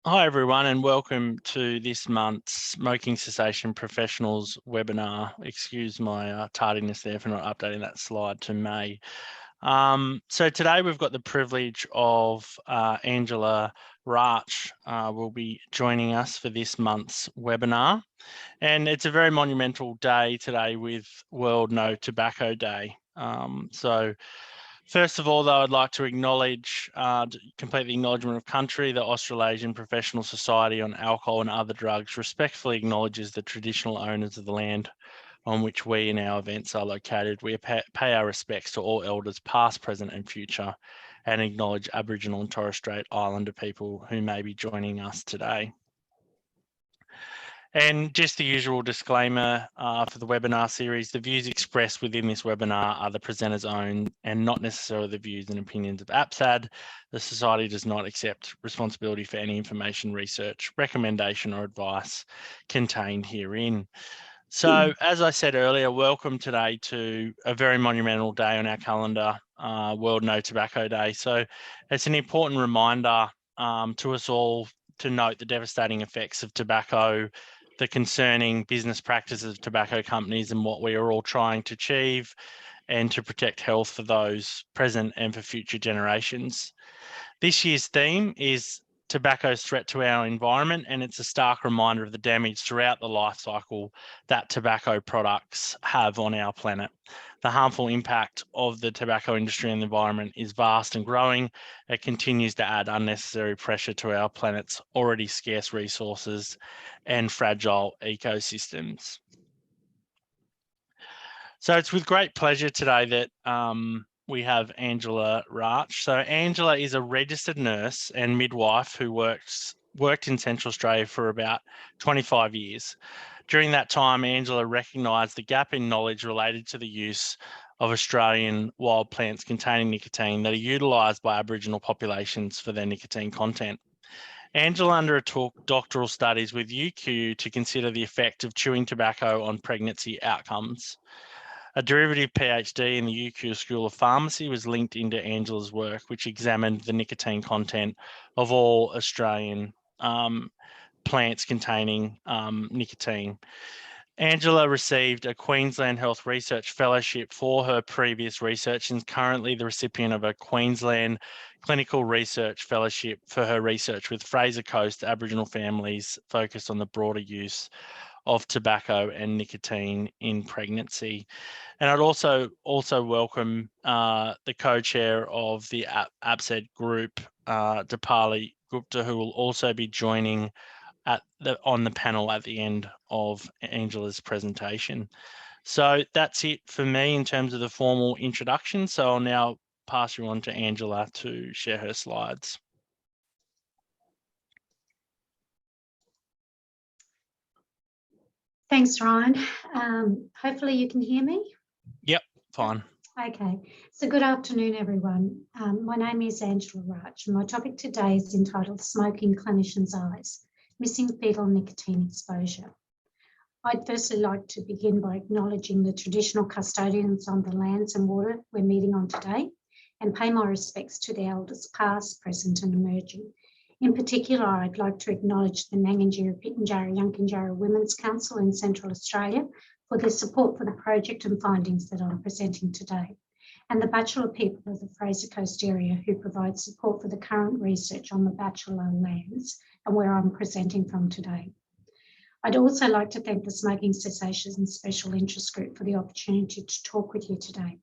Hi everyone, and welcome to this month's Smoking Cessation Professionals webinar. Excuse my tardiness there for not updating that slide to May. So today we've got the privilege of Angela Ratsch will be joining us for this month's webinar. And it's a very monumental day today with World No Tobacco Day. First of all, though, I'd like to acknowledge, complete the acknowledgement of country. The Australasian Professional Society on Alcohol and Other Drugs respectfully acknowledges the traditional owners of the land on which we and our events are located. We pay our respects to all elders past, present and future, and acknowledge Aboriginal and Torres Strait Islander people who may be joining us today. And just the usual disclaimer for the webinar series, the views expressed within this webinar are the presenter's own and not necessarily the views and opinions of APSAD. The Society does not accept responsibility for any information, research, recommendation or advice contained herein. So as I said earlier, welcome today to a very monumental day on our calendar, World No Tobacco Day. So it's an important reminder to us all to note the devastating effects of tobacco, the concerning business practices of tobacco companies and what we are all trying to achieve and to protect health for those present and for future generations. This year's theme is tobacco's threat to our environment, and it's a stark reminder of the damage throughout the life cycle that tobacco products have on our planet. The harmful impact of the tobacco industry and the environment is vast and growing. It continues to add unnecessary pressure to our planet's already scarce resources and fragile ecosystems. So it's with great pleasure today that we have Angela Ratsch. So Angela is a registered nurse and midwife who worked in Central Australia for about 25 years. During that time, Angela recognised the gap in knowledge related to the use of Australian wild plants containing nicotine that are utilised by Aboriginal populations for their nicotine content. Angela undertook doctoral studies with UQ to consider the effect of chewing tobacco on pregnancy outcomes. A derivative PhD in the UQ School of Pharmacy was linked into Angela's work, which examined the nicotine content of all Australian plants containing nicotine. Angela received a Queensland Health Research Fellowship for her previous research and is currently the recipient of a Queensland Clinical Research Fellowship for her research with Fraser Coast Aboriginal families focused on the broader use of tobacco and nicotine in pregnancy. And I'd also welcome the co-chair of the APSAD group, Dipali Gupta, who will also be joining on the panel at the end of Angela's presentation. So that's it for me in terms of the formal introduction. So I'll now pass you on to Angela to share her slides. Thanks, Ryan. Hopefully you can hear me. Yep, fine. Okay, so good afternoon, everyone. My name is Angela Ratsch, and my topic today is entitled Smoking Clinicians' Eyes, Missing Fetal Nicotine Exposure. I'd firstly like to begin by acknowledging the traditional custodians on the lands and water we're meeting on today and pay my respects to the elders past, present and emerging. In particular, I'd like to acknowledge the Nangijara Pitjantjatjara Yankunytjatjara Women's Council in Central Australia for their support for the project and findings that I'm presenting today, and the Bachelor people of the Fraser Coast area who provide support for the current research on the Bachelor lands and where I'm presenting from today. I'd also like to thank the Smoking Cessation Special Interest Group for the opportunity to talk with you today.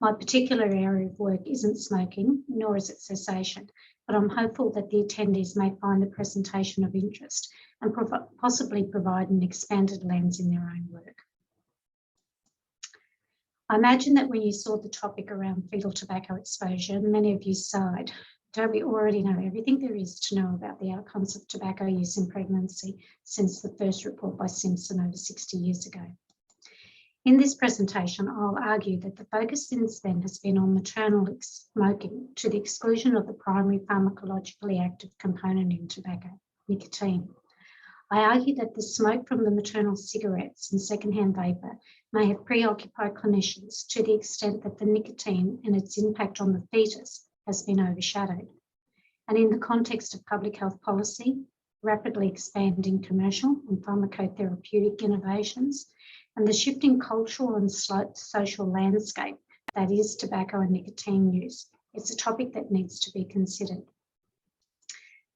My particular area of work isn't smoking, nor is it cessation, but I'm hopeful that the attendees may find the presentation of interest and possibly provide an expanded lens in their own work. I imagine that when you saw the topic around fetal tobacco exposure, many of you sighed. Don't we already know everything there is to know about the outcomes of tobacco use in pregnancy since the first report by Simpson over 60 years ago? In this presentation, I'll argue that the focus since then has been on maternal smoking to the exclusion of the primary pharmacologically active component in tobacco, nicotine. I argue that the smoke from the maternal cigarettes and secondhand vapour may have preoccupied clinicians to the extent that the nicotine and its impact on the fetus has been overshadowed. and in the context of public health policy, rapidly expanding commercial and pharmacotherapeutic innovations, and the shifting cultural and social landscape that is tobacco and nicotine use, it's a topic that needs to be considered.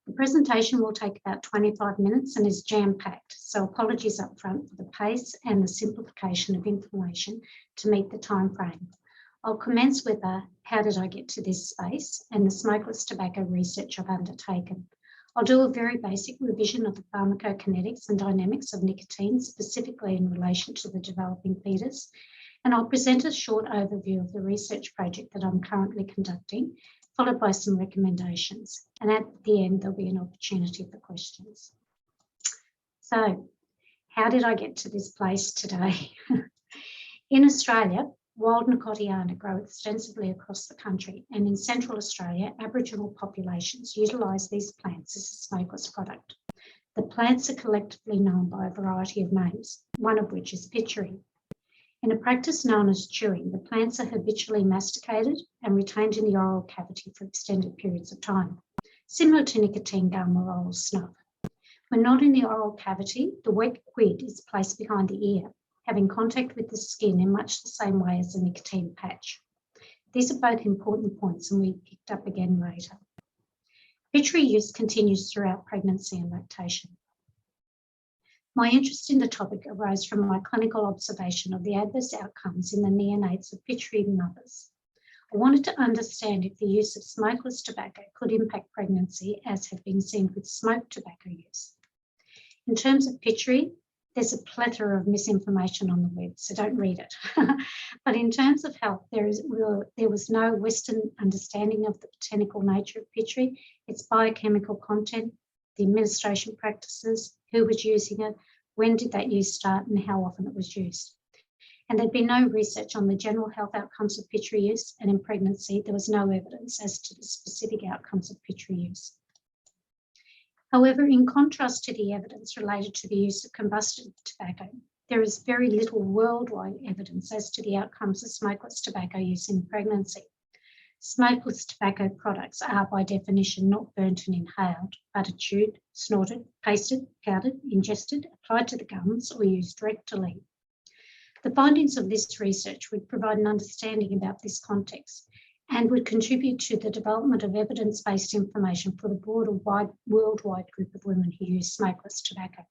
The presentation will take about 25 minutes and is jam-packed, so apologies up front for the pace and the simplification of information to meet the time frame. I'll commence with how did I get to this space and the smokeless tobacco research I've undertaken. I'll do a very basic revision of the pharmacokinetics and dynamics of nicotine, specifically in relation to the developing fetus, and I'll present a short overview of the research project that I'm currently conducting, followed by some recommendations. And at the end, there'll be an opportunity for questions. So, how did I get to this place today? In Australia, wild nicotiana grow extensively across the country, and in Central Australia, Aboriginal populations utilise these plants as a smokeless product. The plants are collectively known by a variety of names, one of which is pitchery. In a practice known as chewing, the plants are habitually masticated and retained in the oral cavity for extended periods of time, similar to nicotine gum or oral snuff. When not in the oral cavity, the wet quid is placed behind the ear, having contact with the skin in much the same way as a nicotine patch. These are both important points and will be picked up again later. Pitchery use continues throughout pregnancy and lactation. My interest in the topic arose from my clinical observation of the adverse outcomes in the neonates of pitchery mothers. I wanted to understand if the use of smokeless tobacco could impact pregnancy, as had been seen with smoked tobacco use. In terms of pitchery, there's a plethora of misinformation on the web, so don't read it. But in terms of health, there was no Western understanding of the botanical nature of pitchery, its biochemical content, the administration practices, who was using it, when did that use start, and how often it was used. And there'd been no research on the general health outcomes of pitchery use, and in pregnancy, there was no evidence as to the specific outcomes of pitchery use. However, in contrast to the evidence related to the use of combusted tobacco, there is very little worldwide evidence as to the outcomes of smokeless tobacco use in pregnancy. Smokeless tobacco products are, by definition, not burnt and inhaled, but are chewed, snorted, pasted, powdered, ingested, applied to the gums, or used rectally. The findings of this research would provide an understanding about this context and would contribute to the development of evidence-based information for the broader worldwide group of women who use smokeless tobacco.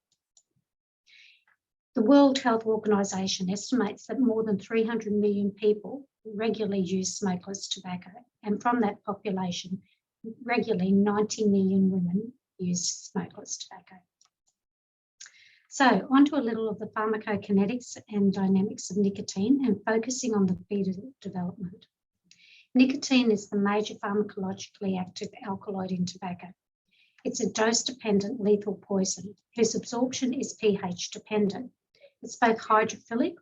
The World Health Organization estimates that more than 300 million people regularly use smokeless tobacco, and from that population, regularly 90 million women use smokeless tobacco. So, onto a little of the pharmacokinetics and dynamics of nicotine, and focusing on the fetal development. Nicotine is the major pharmacologically active alkaloid in tobacco. It's a dose-dependent lethal poison whose absorption is pH dependent. It's both hydrophilic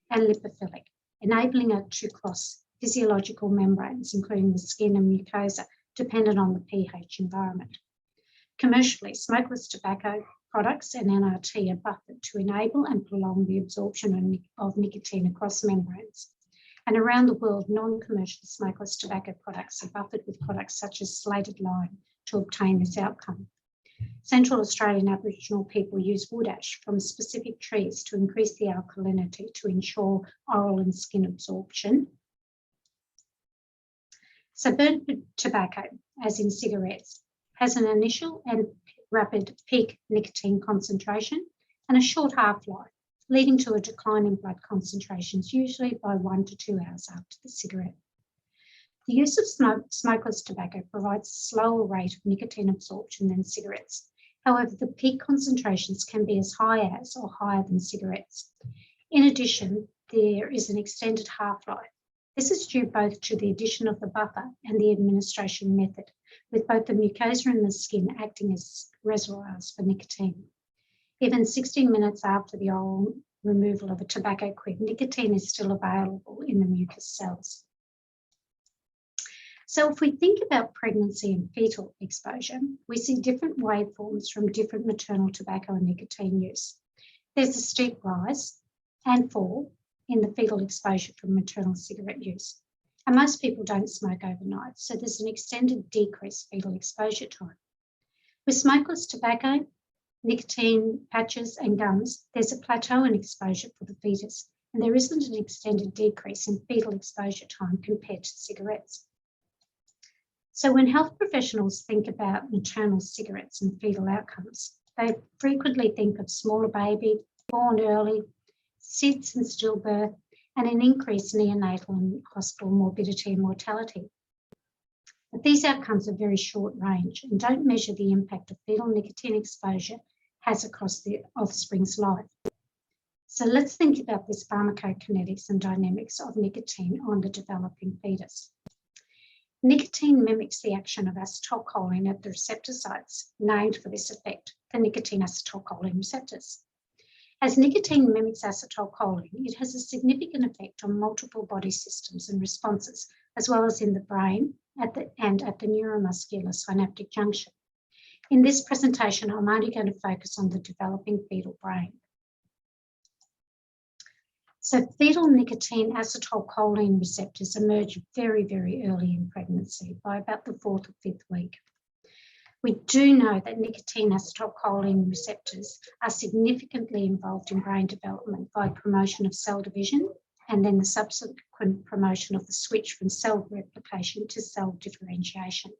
and lipophilic, enabling it to cross physiological membranes, including the skin and mucosa, dependent on the pH environment. Commercially, smokeless tobacco products and NRT are buffered to enable and prolong the absorption of nicotine across membranes. And around the world, non-commercial smokeless tobacco products are buffered with products such as slated lime to obtain this outcome. Central Australian Aboriginal people use wood ash from specific trees to increase the alkalinity to ensure oral and skin absorption. So burnt tobacco, as in cigarettes, has an initial and rapid peak nicotine concentration and a short half-life, leading to a decline in blood concentrations, usually by 1 to 2 hours after the cigarette. The use of smokeless tobacco provides a slower rate of nicotine absorption than cigarettes. However, the peak concentrations can be as high as or higher than cigarettes. In addition, there is an extended half-life. This is due both to the addition of the buffer and the administration method, with both the mucosa and the skin acting as reservoirs for nicotine. Even 16 minutes after the oral removal of a tobacco quid, nicotine is still available in the mucous cells. So if we think about pregnancy and fetal exposure, we see different waveforms from different maternal tobacco and nicotine use. There's a steep rise and fall in the fetal exposure from maternal cigarette use. And most people don't smoke overnight, so there's an extended decreased fetal exposure time. With smokeless tobacco, nicotine patches and gums, there's a plateau in exposure for the fetus, and there isn't an extended decrease in fetal exposure time compared to cigarettes. So when health professionals think about maternal cigarettes and fetal outcomes, they frequently think of smaller baby, born early, SIDS and stillbirth, and an increased neonatal and hospital morbidity and mortality. But these outcomes are very short range and don't measure the impact of fetal nicotine exposure has across the offspring's life. So let's think about this pharmacokinetics and dynamics of nicotine on the developing fetus. Nicotine mimics the action of acetylcholine at the receptor sites named for this effect, the nicotine acetylcholine receptors. As nicotine mimics acetylcholine, it has a significant effect on multiple body systems and responses, as well as in the brain and at the neuromuscular synaptic junction. In this presentation, I'm only going to focus on the developing fetal brain. So fetal nicotine acetylcholine receptors emerge very, very early in pregnancy, by about the 4th or 5th week. We do know that nicotine acetylcholine receptors are significantly involved in brain development by promotion of cell division and then the subsequent promotion of the switch from cell replication to cell differentiation.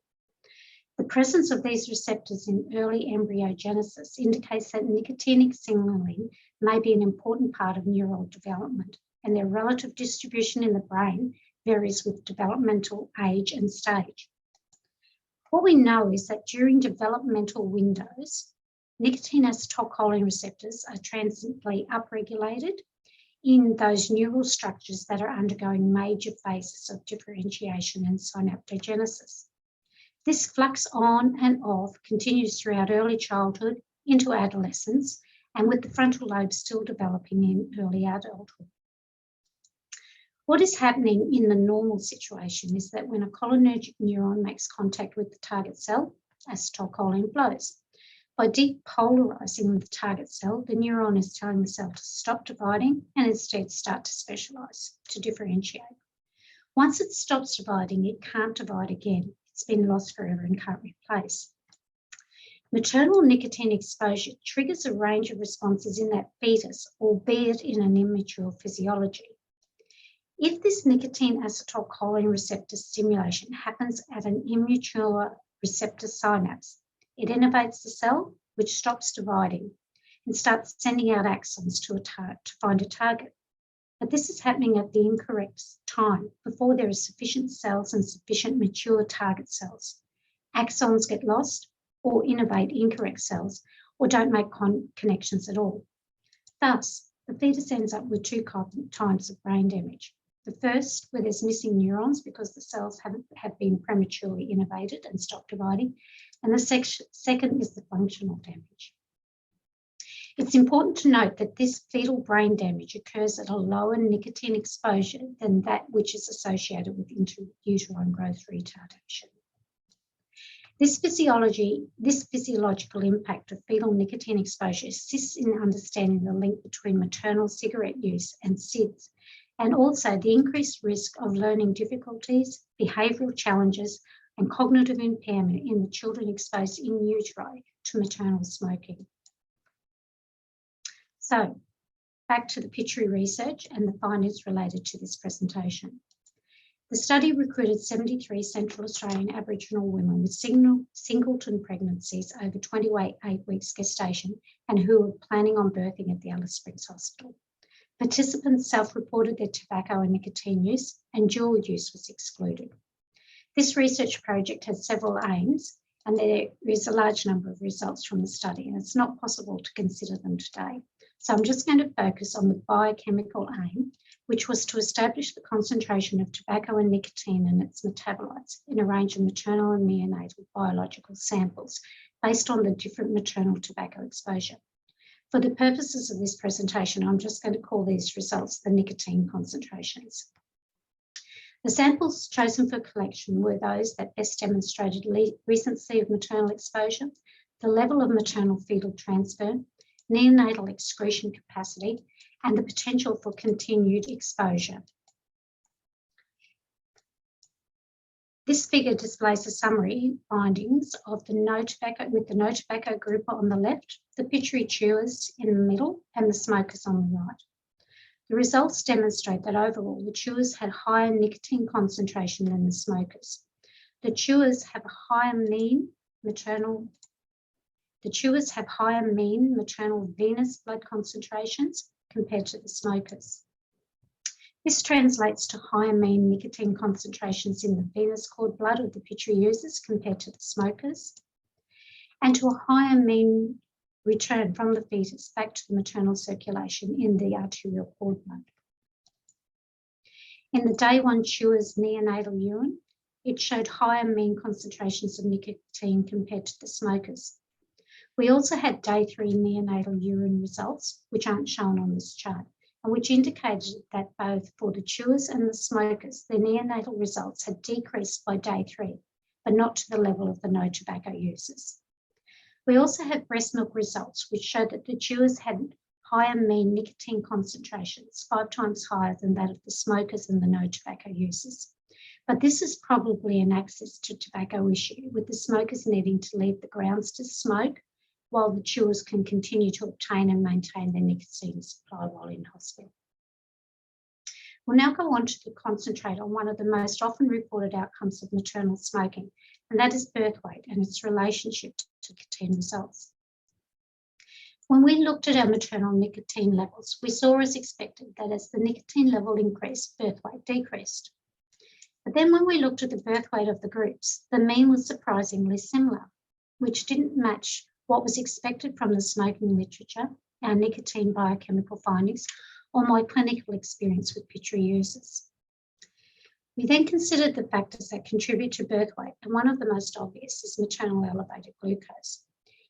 The presence of these receptors in early embryogenesis indicates that nicotinic signaling may be an important part of neural development, and their relative distribution in the brain varies with developmental age and stage. What we know is that during developmental windows, nicotine acetylcholine receptors are transiently upregulated in those neural structures that are undergoing major phases of differentiation and synaptogenesis. This flux on and off continues throughout early childhood into adolescence, and with the frontal lobe still developing in early adulthood. What is happening in the normal situation is that when a cholinergic neuron makes contact with the target cell, acetylcholine flows. By depolarizing the target cell, the neuron is telling the cell to stop dividing and instead start to specialize, to differentiate. Once it stops dividing, it can't divide again. It's been lost forever and can't replace. Maternal nicotine exposure triggers a range of responses in that fetus, albeit in an immature physiology. If this nicotine acetylcholine receptor stimulation happens at an immature receptor synapse, it innervates the cell, which stops dividing and starts sending out axons to find a target. But this is happening at the incorrect time, before there are sufficient cells and sufficient mature target cells. Axons get lost or innervate incorrect cells or don't make connections at all. Thus, the fetus ends up with 2 types of brain damage. The first, where there's missing neurons because the cells have been prematurely innervated and stopped dividing. And the second is the functional damage. It's important to note that this fetal brain damage occurs at a lower nicotine exposure than that which is associated with intrauterine growth retardation. This physiological impact of fetal nicotine exposure assists in understanding the link between maternal cigarette use and SIDS, and also the increased risk of learning difficulties, behavioural challenges, and cognitive impairment in the children exposed in utero to maternal smoking. So, back to the Pitchery research and the findings related to this presentation. The study recruited 73 Central Australian Aboriginal women with singleton pregnancies over 28 weeks gestation and who were planning on birthing at the Alice Springs Hospital. Participants self-reported their tobacco and nicotine use, and dual use was excluded. This research project has several aims, and there is a large number of results from the study, and it's not possible to consider them today. So I'm just going to focus on the biochemical aim, which was to establish the concentration of tobacco and nicotine and its metabolites in a range of maternal and neonatal biological samples based on the different maternal tobacco exposure. For the purposes of this presentation, I'm just going to call these results the nicotine concentrations. The samples chosen for collection were those that best demonstrated recency of maternal exposure, the level of maternal fetal transfer, neonatal excretion capacity, and the potential for continued exposure. This figure displays the summary findings of the no tobacco, with the no tobacco group on the left, the pitchery chewers in the middle, and the smokers on the right. The results demonstrate that overall the chewers had higher nicotine concentration than the smokers. The chewers have higher mean maternal venous blood concentrations compared to the smokers. This translates to higher mean nicotine concentrations in the venous cord blood of the pitchery users compared to the smokers, and to a higher mean return from the fetus back to the maternal circulation in the arterial cord blood. In the day 1 chewers neonatal urine, it showed higher mean concentrations of nicotine compared to the smokers. We also had day 3 neonatal urine results, which aren't shown on this chart, and which indicated that both for the chewers and the smokers, the neonatal results had decreased by day 3, but not to the level of the no tobacco users. We also had breast milk results, which showed that the chewers had higher mean nicotine concentrations, 5 times higher than that of the smokers and the no tobacco users. But this is probably an access to tobacco issue, with the smokers needing to leave the grounds to smoke, while the chewers can continue to obtain and maintain their nicotine supply while in hospital. We'll now go on to concentrate on one of the most often reported outcomes of maternal smoking, and that is birth weight and its relationship to nicotine results. When we looked at our maternal nicotine levels, we saw as expected that as the nicotine level increased, birth weight decreased. But then when we looked at the birth weight of the groups, the mean was surprisingly similar, which didn't match what was expected from the smoking literature, our nicotine biochemical findings, or my clinical experience with pitchery users. We then considered the factors that contribute to birth weight, and one of the most obvious is maternal elevated glucose.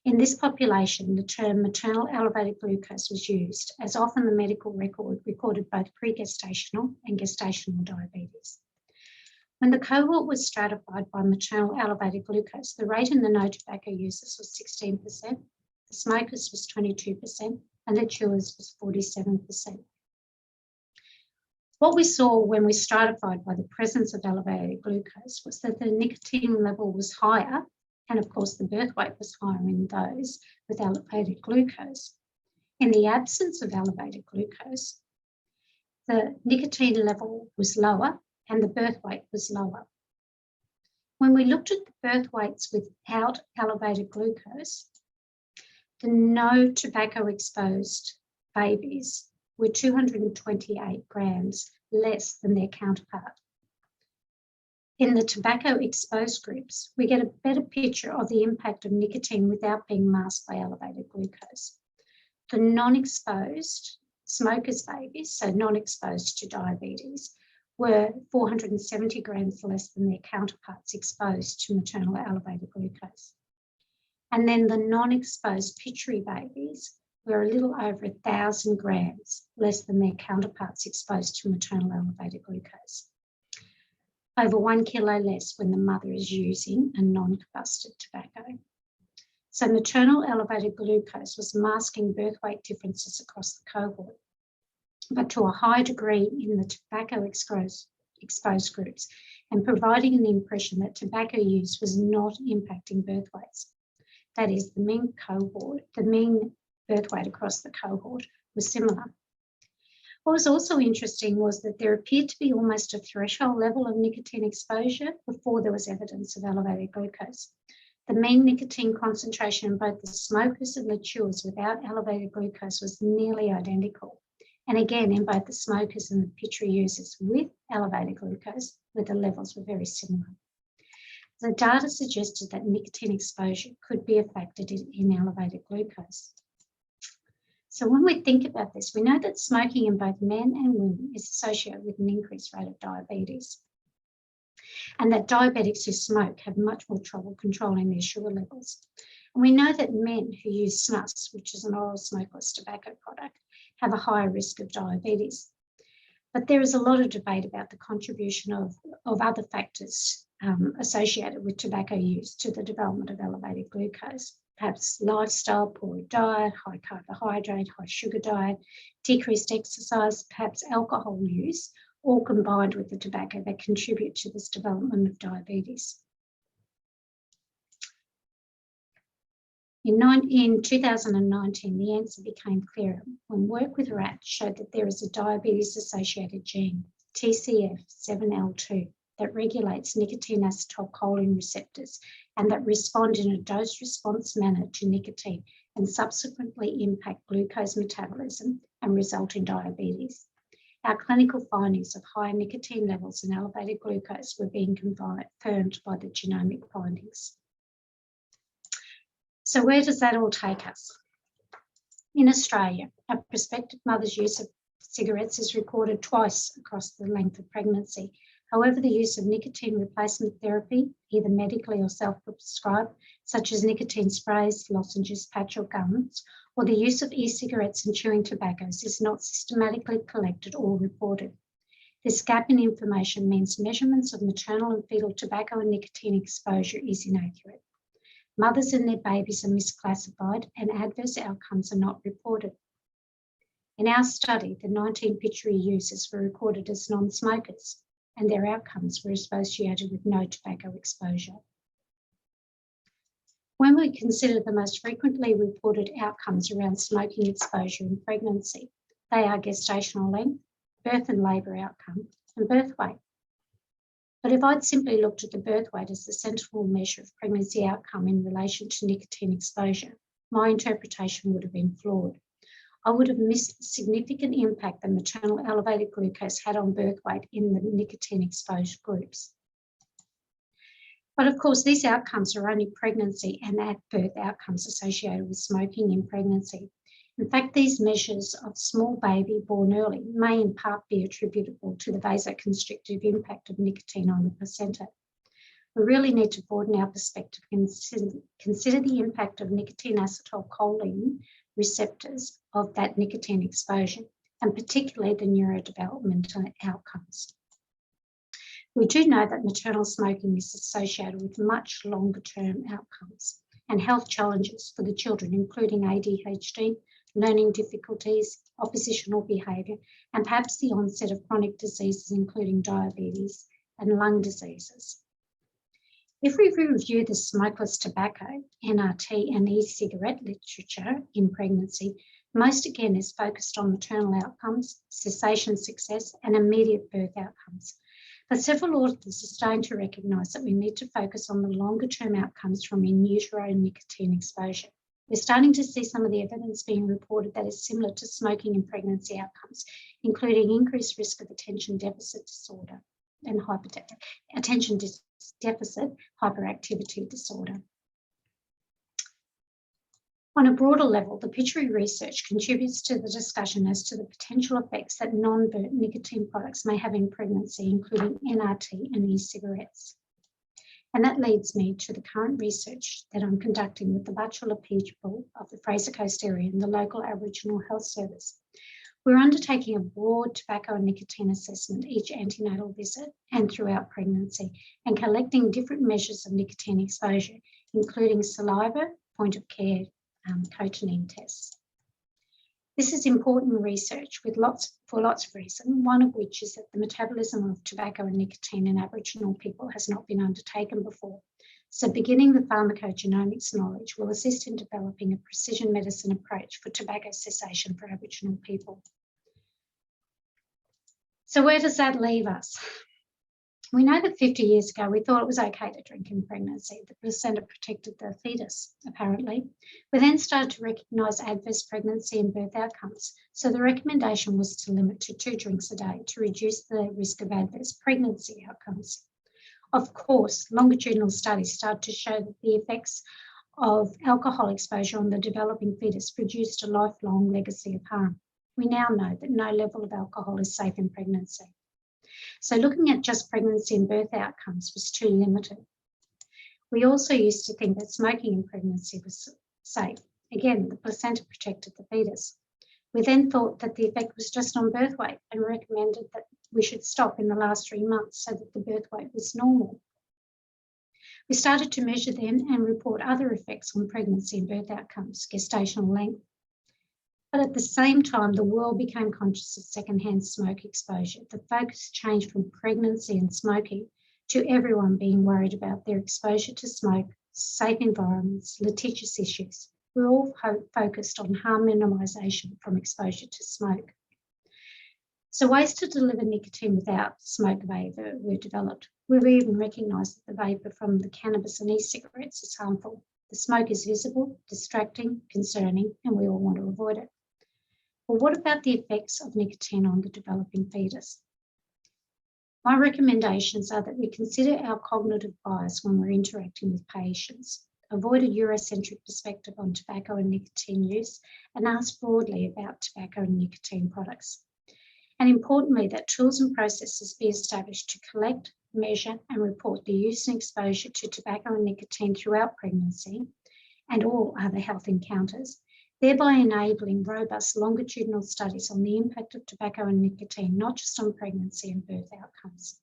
In this population, the term maternal elevated glucose was used, as often the medical record recorded both pre-gestational and gestational diabetes. When the cohort was stratified by maternal elevated glucose, the rate in the no tobacco users was 16%, the smokers was 22%, and the chewers was 47%. What we saw when we stratified by the presence of elevated glucose was that the nicotine level was higher, and of course the birth weight was higher in those with elevated glucose. In the absence of elevated glucose, the nicotine level was lower and the birth weight was lower. When we looked at the birth weights without elevated glucose, the no tobacco exposed babies were 228 grams less than their counterpart. In the tobacco exposed groups, we get a better picture of the impact of nicotine without being masked by elevated glucose. The non-exposed smokers' babies, so non-exposed to diabetes, were 470 grams less than their counterparts exposed to maternal elevated glucose. And then the non-exposed pitchery babies were a little over 1,000 grams less than their counterparts exposed to maternal elevated glucose. Over 1 kilo less when the mother is using a non-combusted tobacco. So maternal elevated glucose was masking birth weight differences across the cohort, but to a high degree in the tobacco exposed groups, and providing an impression that tobacco use was not impacting birth weights. That is, the mean birth weight across the cohort was similar. What was also interesting was that there appeared to be almost a threshold level of nicotine exposure before there was evidence of elevated glucose. The mean nicotine concentration in both the smokers and the chewers without elevated glucose was nearly identical. And again, in both the smokers and the pitchery users with elevated glucose, where the levels were very similar. The data suggested that nicotine exposure could be a factor in elevated glucose. So when we think about this, we know that smoking in both men and women is associated with an increased rate of diabetes, and that diabetics who smoke have much more trouble controlling their sugar levels. And we know that men who use snus, which is an oral smokeless tobacco product, have a higher risk of diabetes. But there is a lot of debate about the contribution of other factors associated with tobacco use to the development of elevated glucose. Perhaps lifestyle, poor diet, high carbohydrate, high sugar diet, decreased exercise, perhaps alcohol use, all combined with the tobacco that contribute to this development of diabetes. In 2019, the answer became clearer when work with Ratsch showed that there is a diabetes-associated gene, TCF7L2, that regulates nicotine acetylcholine receptors and that respond in a dose-response manner to nicotine and subsequently impact glucose metabolism and result in diabetes. Our clinical findings of higher nicotine levels and elevated glucose were being confirmed by the genomic findings. So where does that all take us? In Australia, a prospective mother's use of cigarettes is recorded twice across the length of pregnancy. However, the use of nicotine replacement therapy, either medically or self-prescribed, such as nicotine sprays, lozenges, patch or gums, or the use of e-cigarettes and chewing tobaccos is not systematically collected or reported. This gap in information means measurements of maternal and fetal tobacco and nicotine exposure is inaccurate. Mothers and their babies are misclassified and adverse outcomes are not reported. In our study, the 19 Pitchery users were recorded as non-smokers and their outcomes were associated with no tobacco exposure. When we consider the most frequently reported outcomes around smoking exposure in pregnancy, they are gestational length, birth and labour outcome, and birth weight. But if I'd simply looked at the birth weight as the central measure of pregnancy outcome in relation to nicotine exposure, my interpretation would have been flawed. I would have missed the significant impact that maternal elevated glucose had on birth weight in the nicotine exposed groups. But of course, these outcomes are only pregnancy and at birth outcomes associated with smoking in pregnancy. In fact, these measures of small baby born early may in part be attributable to the vasoconstrictive impact of nicotine on the placenta. We really need to broaden our perspective and consider the impact of nicotine acetylcholine receptors of that nicotine exposure, and particularly the neurodevelopmental outcomes. We do know that maternal smoking is associated with much longer-term outcomes and health challenges for the children, including ADHD, learning difficulties, oppositional behaviour, and perhaps the onset of chronic diseases, including diabetes and lung diseases. If we review the smokeless tobacco, NRT and e-cigarette literature in pregnancy, most again is focused on maternal outcomes, cessation success, and immediate birth outcomes. But several authors are starting to recognise that we need to focus on the longer-term outcomes from in utero nicotine exposure. We're starting to see some of the evidence being reported that is similar to smoking in pregnancy outcomes, including increased risk of attention deficit disorder and attention deficit hyperactivity disorder. On a broader level, the Pitchery research contributes to the discussion as to the potential effects that non-burnt nicotine products may have in pregnancy, including NRT and e-cigarettes. And that leads me to the current research that I'm conducting with the Bachelor people of the Fraser Coast area and the local Aboriginal Health Service. We're undertaking a broad tobacco and nicotine assessment each antenatal visit and throughout pregnancy, and collecting different measures of nicotine exposure, including saliva, point of care, cotinine tests. This is important research for lots of reasons, one of which is that the metabolism of tobacco and nicotine in Aboriginal people has not been undertaken before. So beginning the pharmacogenomics knowledge will assist in developing a precision medicine approach for tobacco cessation for Aboriginal people. So where does that leave us? We know that 50 years ago, we thought it was okay to drink in pregnancy. The placenta protected the fetus, apparently. We then started to recognise adverse pregnancy and birth outcomes. So the recommendation was to limit to 2 drinks a day to reduce the risk of adverse pregnancy outcomes. Of course, longitudinal studies started to show that the effects of alcohol exposure on the developing fetus produced a lifelong legacy of harm. We now know that no level of alcohol is safe in pregnancy. So looking at just pregnancy and birth outcomes was too limited. We also used to think that smoking in pregnancy was safe. Again, the placenta protected the fetus. We then thought that the effect was just on birth weight and recommended that we should stop in the last 3 months so that the birth weight was normal. We started to measure then and report other effects on pregnancy and birth outcomes, gestational length, But at the same time, the world became conscious of secondhand smoke exposure. The focus changed from pregnancy and smoking to everyone being worried about their exposure to smoke, safe environments, litigious issues. We're all focused on harm minimisation from exposure to smoke. So ways to deliver nicotine without smoke vapour were developed. We've even recognised that the vapour from the cannabis and e-cigarettes is harmful. The smoke is visible, distracting, concerning, and we all want to avoid it. Well, what about the effects of nicotine on the developing fetus? My recommendations are that we consider our cognitive bias when we're interacting with patients, avoid a Eurocentric perspective on tobacco and nicotine use, and ask broadly about tobacco and nicotine products. And importantly, that tools and processes be established to collect, measure, and report the use and exposure to tobacco and nicotine throughout pregnancy and all other health encounters, thereby enabling robust longitudinal studies on the impact of tobacco and nicotine, not just on pregnancy and birth outcomes.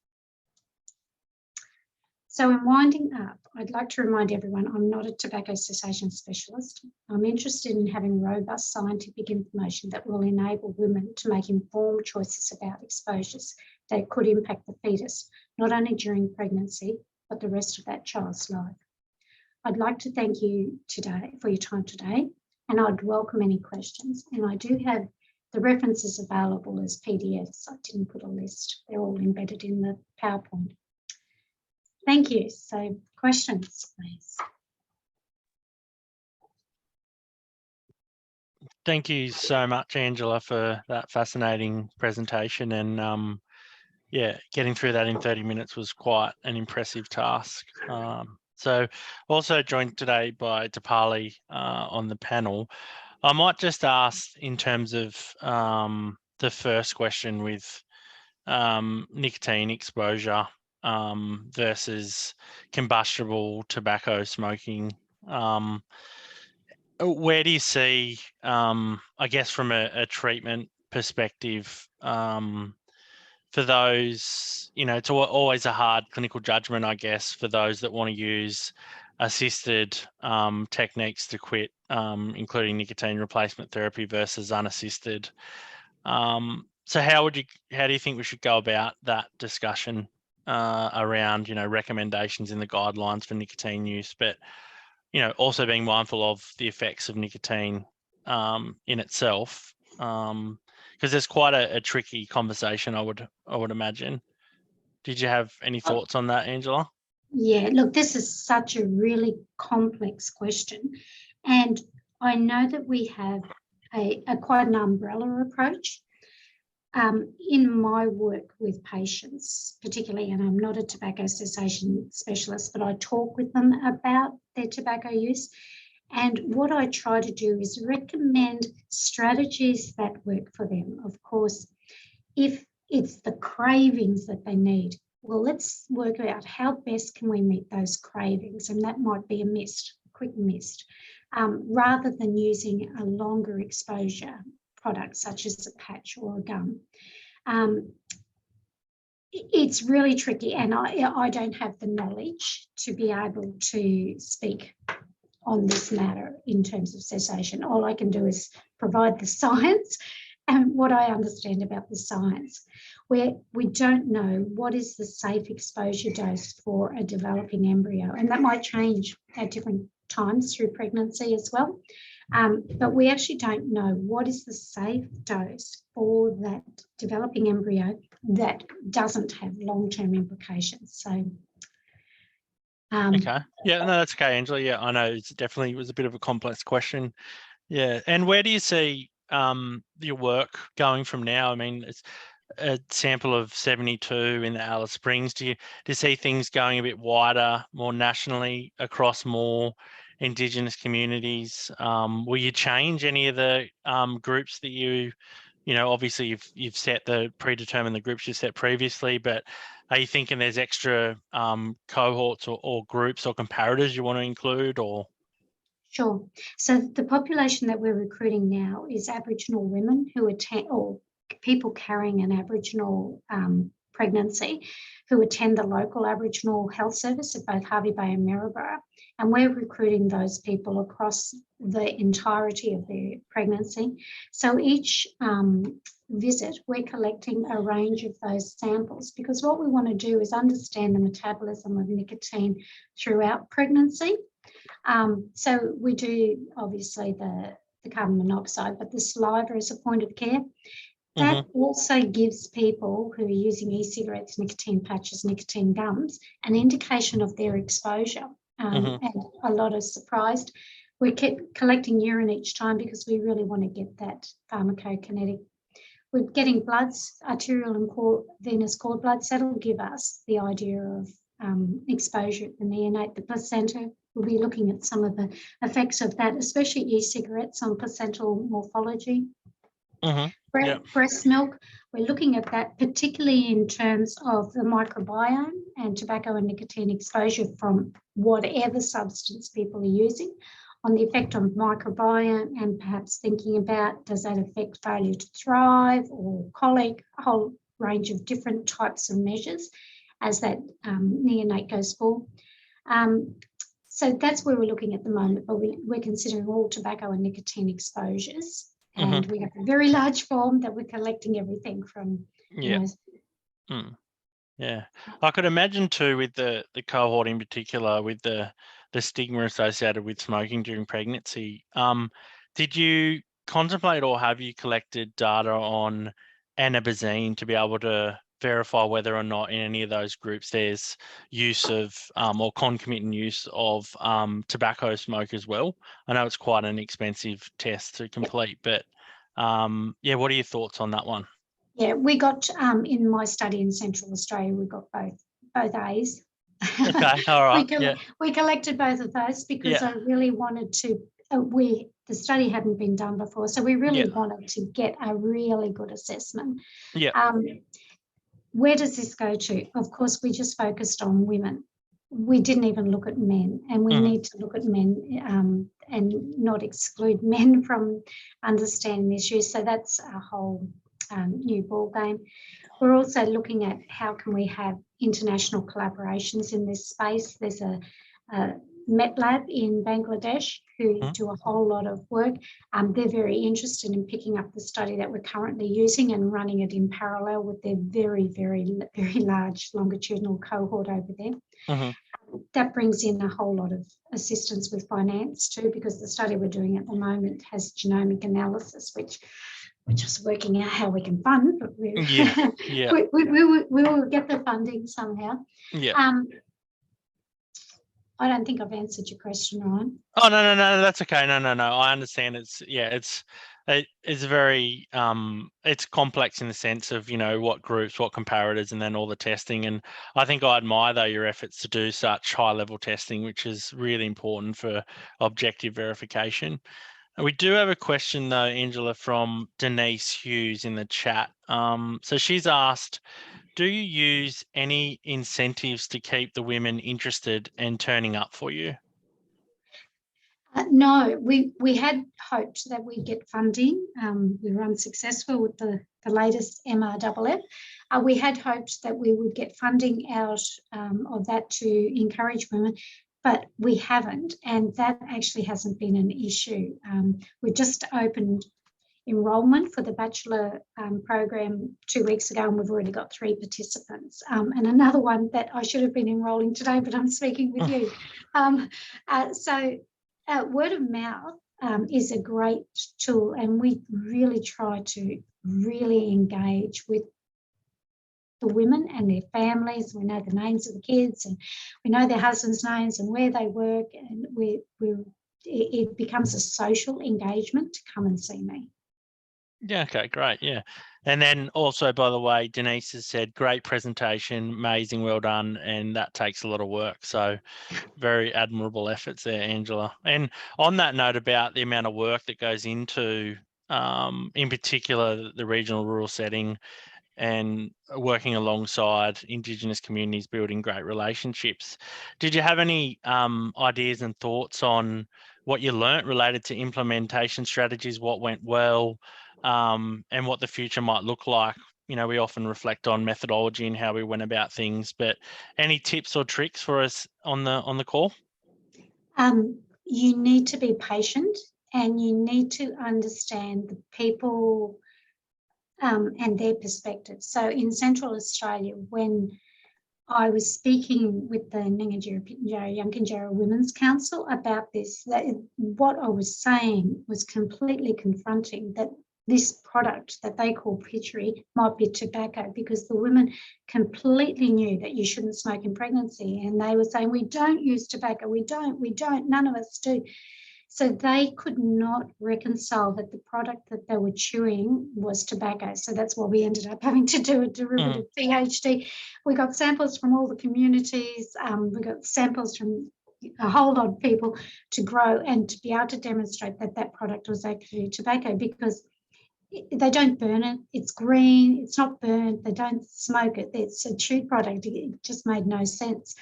So in winding up, I'd like to remind everyone I'm not a tobacco cessation specialist. I'm interested in having robust scientific information that will enable women to make informed choices about exposures that could impact the fetus, not only during pregnancy, but the rest of that child's life. I'd like to thank you today for your time today, and I'd welcome any questions. And I do have the references available as PDFs. I didn't put a list. They're all embedded in the PowerPoint. Thank you. So questions, please. Thank you so much, Angela, for that fascinating presentation. And yeah, getting through that in 30 minutes was quite an impressive task. So also joined today by Dipali on the panel. I might just ask in terms of the first question with nicotine exposure versus combustible tobacco smoking. Where do you see, I guess, from a treatment perspective, for those, it's always a hard clinical judgment, I guess, for those that want to use assisted techniques to quit, including nicotine replacement therapy versus unassisted. So how do you think we should go about that discussion around, recommendations in the guidelines for nicotine use, but also being mindful of the effects of nicotine in itself, because there's quite a tricky conversation, I would imagine. Did you have any thoughts on that, Angela? Yeah, look, this is such a really complex question, and I know that we have a quite an umbrella approach. In my work with patients, particularly, and I'm not a tobacco cessation specialist, but I talk with them about their tobacco use. And what I try to do is recommend strategies that work for them. Of course, if it's the cravings that they need, well, let's work out how best can we meet those cravings. And that might be a quick mist, rather than using a longer exposure product such as a patch or a gum. It's really tricky, and I don't have the knowledge to be able to speak on this matter in terms of cessation. All I can do is provide the science and what I understand about the science, where we don't know what is the safe exposure dose for a developing embryo, and that might change at different times through pregnancy as well. But we actually don't know what is the safe dose for that developing embryo that doesn't have long-term implications. So, okay, yeah, no, that's okay, Angela. Yeah, I know it was a bit of a complex question. Yeah, and where do you see your work going from now? I mean, it's a sample of 72 in the Alice Springs. Do you see things going a bit wider, more nationally across more Indigenous communities? Will you change any of the groups that obviously you've set predetermined the groups you set previously, but are you thinking there's extra cohorts or groups or comparators you want to include, or? Sure. So the population that we're recruiting now is Aboriginal women who attend, or people carrying an Aboriginal pregnancy, who attend the local Aboriginal health service at both Hervey Bay and Maryborough. And we're recruiting those people across the entirety of their pregnancy. So each visit, we're collecting a range of those samples, because what we want to do is understand the metabolism of nicotine throughout pregnancy. So we do obviously the carbon monoxide, but the saliva is a point of care. That also gives people who are using e-cigarettes, nicotine patches, nicotine gums, an indication of their exposure. And a lot are surprised. We keep collecting urine each time because we really want to get that pharmacokinetic. We're getting bloods, arterial and venous cord bloods. That'll give us the idea of exposure at the neonate. The placenta, we'll be looking at some of the effects of that, especially e-cigarettes on placental morphology. Breast milk, we're looking at that particularly in terms of the microbiome and tobacco and nicotine exposure from whatever substance people are using, on the effect on microbiome, and perhaps thinking about, does that affect failure to thrive or colic, a whole range of different types of measures as that neonate goes forward. So that's where we're looking at the moment, but we're considering all tobacco and nicotine exposures. And we have a very large form that we're collecting everything from. Yeah. I could imagine too, with the cohort in particular, with the stigma associated with smoking during pregnancy. Did you contemplate, or have you collected data on anabazine to be able to verify whether or not in any of those groups there's use of or concomitant use of tobacco smoke as well? I know it's quite an expensive test to complete, but what are your thoughts on that one? Yeah, we got in my study in Central Australia, we got both A's. Okay, all right. We collected both of those because I really wanted to. The study hadn't been done before, so we really wanted to get a really good assessment. Where does this go to? Of course, we just focused on women. We didn't even look at men, and we need to look at men and not exclude men from understanding the issue. So that's a whole new ball game. We're also looking at how can we have international collaborations in this space. There's a Met Lab in Bangladesh who do a whole lot of work. They're very interested in picking up the study that we're currently using and running it in parallel with their very, very, very large longitudinal cohort over there. That brings in a whole lot of assistance with finance too, because the study we're doing at the moment has genomic analysis, which we're just working out how we can fund, but we will get the funding somehow. I don't think I've answered your question, Ryan. Oh, no, that's okay. No. I understand. It's very, it's complex in the sense of, what groups, what comparators, and then all the testing. And I think I admire, though, your efforts to do such high level testing, which is really important for objective verification. We do have a question, though, Angela, from Denise Hughes in the chat. So she's asked, do you use any incentives to keep the women interested and turning up for you? No, we had hoped that we'd get funding. We were unsuccessful with the latest MRFF. We had hoped that we would get funding out of that to encourage women, but we haven't, and that actually hasn't been an issue. We just opened enrolment for the bachelor program 2 weeks ago, and we've already got 3 participants. And another one that I should have been enrolling today, but I'm speaking with you. Word of mouth is a great tool, and we really try to really engage with the women and their families. We know the names of the kids, and we know their husbands' names and where they work, and it becomes a social engagement to come and see me. Yeah, okay, great. Yeah. And then also, by the way, Denise has said, great presentation, amazing, well done. And that takes a lot of work. So very admirable efforts there, Angela. And on that note about the amount of work that goes into, in particular, the regional rural setting and working alongside Indigenous communities, building great relationships. Did you have any ideas and thoughts on what you learnt related to implementation strategies, what went well, and what the future might look like? We often reflect on methodology and how we went about things, but any tips or tricks for us on the call? You need to be patient, and you need to understand the people and their perspective. So in Central Australia, when I was speaking with the Yankunytjatjara Women's Council about this, that what I was saying was completely confronting, that this product that they call pitchery might be tobacco, because the women completely knew that you shouldn't smoke in pregnancy. And they were saying, we don't use tobacco, we don't, none of us do. So they could not reconcile that the product that they were chewing was tobacco. So that's why we ended up having to do a derivative PhD. We got samples from all the communities. We got samples from a whole lot of people to grow and to be able to demonstrate that that product was actually tobacco, because they don't burn it. It's green. It's not burnt. They don't smoke it. It's a chewed product. It just made no sense.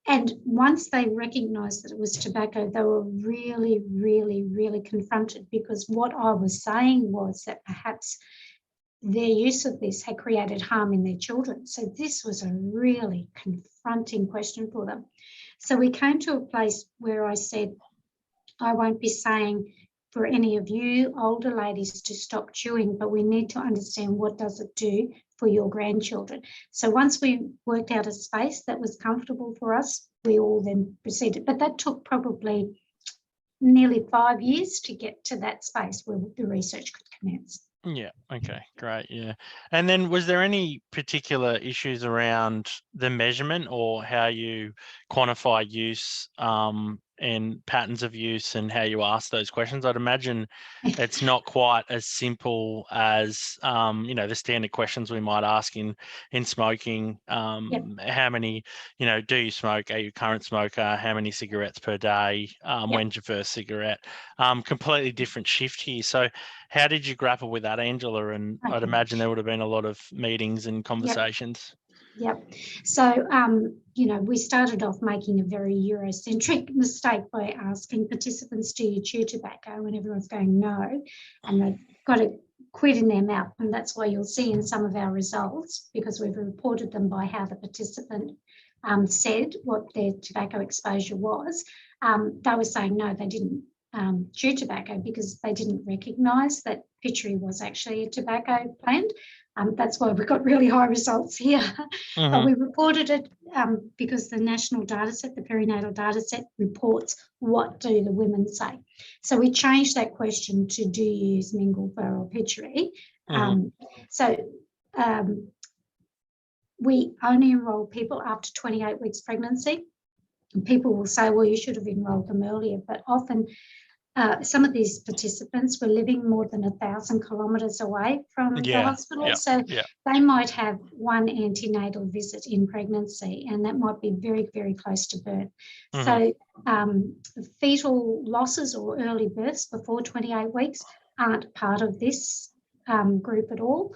And once they recognised that it was tobacco, they were really, really, really confronted, because what I was saying was that perhaps their use of this had created harm in their children. So this was a really confronting question for them. So we came to a place where I said, I won't be saying for any of you older ladies to stop chewing, but we need to understand what does it do for your grandchildren. So once we worked out a space that was comfortable for us, we all then proceeded. But that took probably nearly 5 years to get to that space where the research could commence. Yeah. Okay. Great. Yeah. And then was there any particular issues around the measurement or how you quantify use and patterns of use and how you ask those questions? I'd imagine it's not quite as simple as, the standard questions we might ask in smoking. Yep. How many, do you smoke? Are you a current smoker? How many cigarettes per day? Yep. When's your first cigarette? Completely different shift here. So how did you grapple with that, Angela? And I'd imagine there would have been a lot of meetings and conversations. Yep. So, we started off making a very Eurocentric mistake by asking participants, do you chew tobacco? And everyone's going, no. And they've got a quid in their mouth. And that's why you'll see in some of our results, because we've reported them by how the participant said what their tobacco exposure was. They were saying, no, they didn't chew tobacco because they didn't recognise that pitchery was actually a tobacco plant. That's why we got really high results here. Mm-hmm. But we reported it because the national data set, the perinatal data set, reports what do the women say. So we changed that question to, do you use mingle or pitchery? Mm-hmm. We only enroll people after 28 weeks pregnancy. And people will say, well, you should have enrolled them earlier, but often some of these participants were living more than 1,000 kilometres away from the hospital. So they might have one antenatal visit in pregnancy, and that might be very, very close to birth. Mm-hmm. So fetal losses or early births before 28 weeks aren't part of this group at all.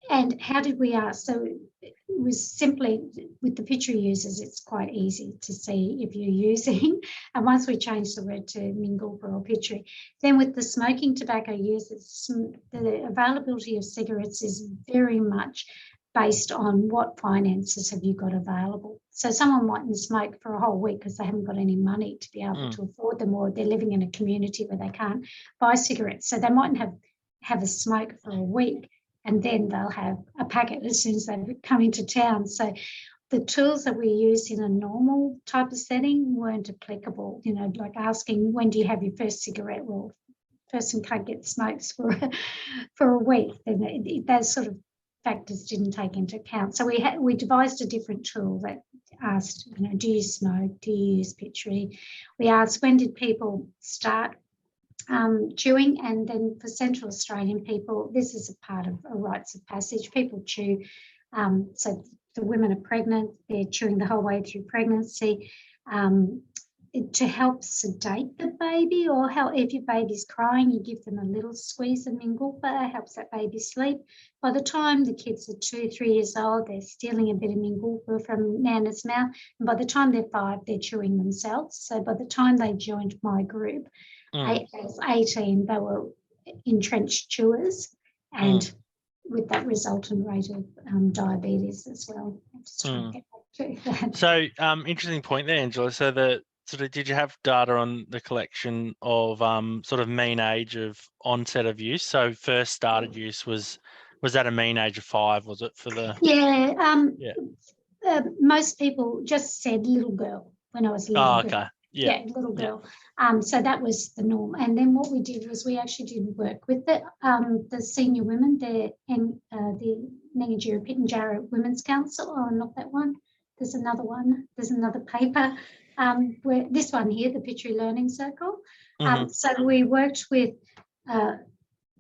And how did we ask? So it was simply with the pitchery users, it's quite easy to see if you're using. And once we changed the word to mingle or pitchery, then with the smoking tobacco users, the availability of cigarettes is very much based on what finances have you got available. So someone mightn't smoke for a whole week because they haven't got any money to be able to afford them, or they're living in a community where they can't buy cigarettes. So they mightn't have a smoke for a week, and then they'll have a packet as soon as they come into town. So the tools that we use in a normal type of setting weren't applicable, like asking, when do you have your first cigarette? Well, the person can't get smokes for a week. Then those sort of factors didn't take into account. So we devised a different tool that asked, do you smoke? Do you use pitchery? We asked, when did people start chewing? And then for Central Australian people, this is a part of a rites of passage. People chew. So the women are pregnant, they're chewing the whole way through pregnancy to help sedate the baby, or if your baby's crying, you give them a little squeeze of Mingulpa, helps that baby sleep. By the time the kids are 2-3 years old, they're stealing a bit of Mingulpa from Nana's mouth. And by the time they're 5, they're chewing themselves. So by the time they joined my group, as 18, they were entrenched chewers, and with that resultant rate of diabetes as well. I'm just trying to get back So interesting point there, Angela. So did you have data on the collection of sort of mean age of onset of use? So first started use was that a mean age of 5? Was it for the? Yeah. Most people just said little girl when I was a little girl. Okay. Yeah. Little girl. So that was the norm. And then what we did was we actually did work with the senior women, the Nangajira Pitjantjatjara Women's Council. Oh, not that one. There's another one. There's another paper. Where this one here, the Pitri Learning Circle. So we worked with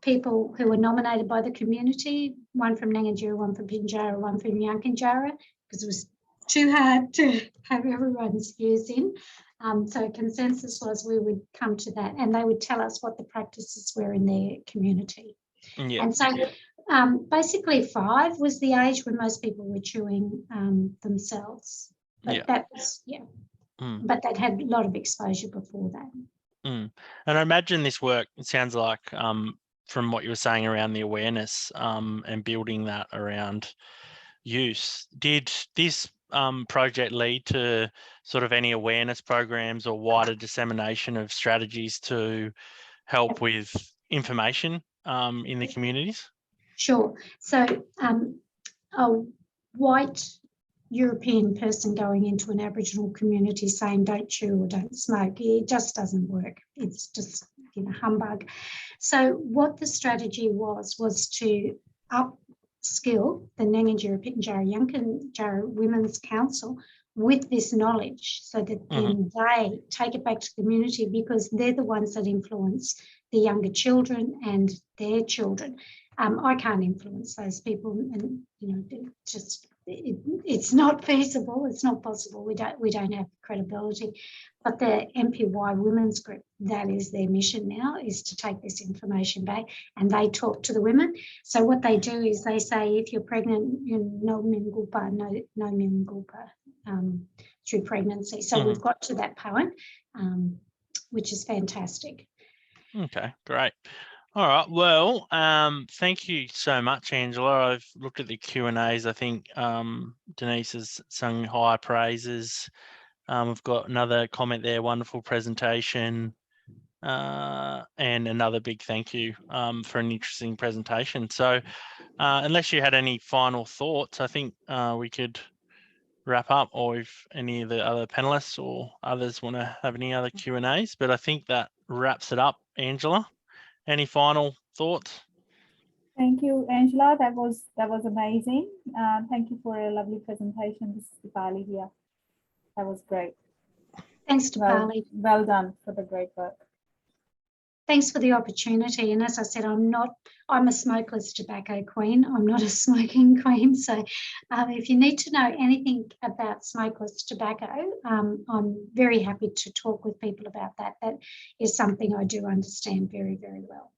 people who were nominated by the community, one from Nangajira, one from Pitjantjatjara, one from Yankunytjatjara, because it was too hard to have everyone's views in. So consensus was we would come to that and they would tell us what the practices were in their community. Yeah. And so basically 5 was the age when most people were chewing themselves. But that was, but they'd had a lot of exposure before that. And I imagine this work, it sounds like from what you were saying around the awareness and building that around use, did this project lead to sort of any awareness programs or wider dissemination of strategies to help with information in the communities? Sure. So a white European person going into an Aboriginal community saying don't chew or don't smoke, it just doesn't work. It's just, humbug. So what the strategy was to upskill the Nangajira Pitjantjatjara Yankunytjatjara Women's Council with this knowledge so that then they take it back to the community because they're the ones that influence the younger children and their children. I can't influence those people and, it's not feasible. It's not possible. We don't have credibility. But the MPY Women's Group, that is their mission now, is to take this information back and they talk to the women. So what they do is they say, if you're pregnant, no mingulpa through pregnancy. So we've got to that point, which is fantastic. Okay, great. All right. Well, thank you so much, Angela. I've looked at the Q&As. I think Denise has sung high praises. We've got another comment there. Wonderful presentation. And another big thank you for an interesting presentation. So unless you had any final thoughts, I think we could wrap up, or if any of the other panelists or others want to have any other Q&As. But I think that wraps it up, Angela. Any final thoughts? Thank you, Angela. That was amazing. Thank you for a lovely presentation. This is Dipali here. That was great. Thanks, Dipali. Well done for the great work. Thanks for the opportunity. And as I said, I'm a smokeless tobacco queen. I'm not a smoking queen. So if you need to know anything about smokeless tobacco, I'm very happy to talk with people about that. That is something I do understand very, very well.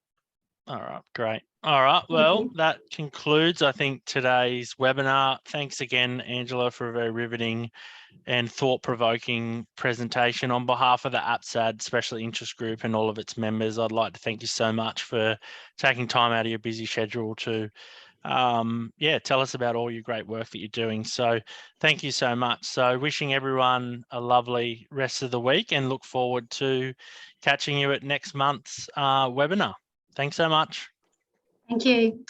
All right, great. All right, well, that concludes, I think, today's webinar. Thanks again, Angela, for a very riveting and thought-provoking presentation. On behalf of the APSAD Special Interest Group and all of its members, I'd like to thank you so much for taking time out of your busy schedule to tell us about all your great work that you're doing. So thank you so much. So wishing everyone a lovely rest of the week and look forward to catching you at next month's webinar. Thanks so much. Thank you.